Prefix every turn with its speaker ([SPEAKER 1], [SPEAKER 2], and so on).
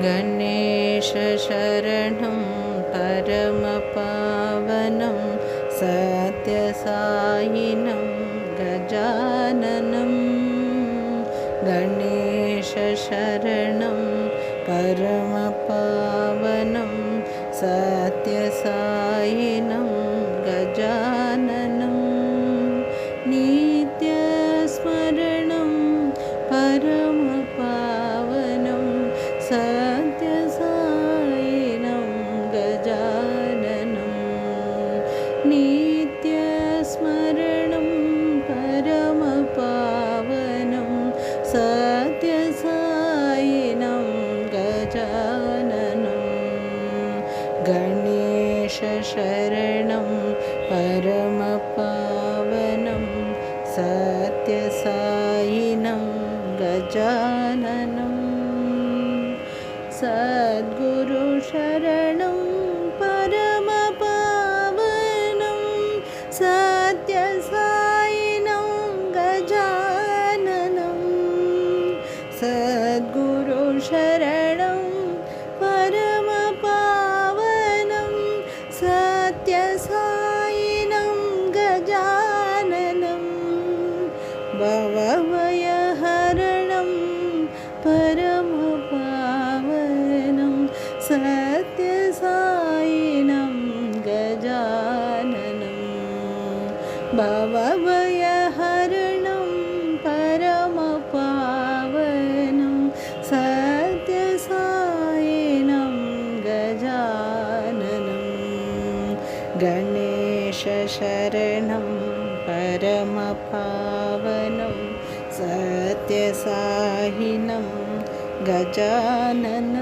[SPEAKER 1] गणेशशरणं परमपावनं सत्यसायिनं गजाननं गणेशशरणं परमपावनं सत्यसायिनं गजाननं नित्यस्मरणं परमपावनं सत्यसायिनं गजाननं नित्यस्मरणं परमपावनं सत्यसायिनं गजाननं गणेशशरणं परमपावनं सत्यसायिनं गजाननं सद्गुरुशरणं परमपावनं सत्यसायिनं गजाननं सद्गुरुशरणं परमपावनं सत्यसायिनं गजाननं भवभयहरणं परमपावनं सत्यसायिनं गजाननं भवभयहरणं परमपावनं सत्यसायिनं गजाननं गणेशशरणं परमपावनं सत्यसायिनं गजाननं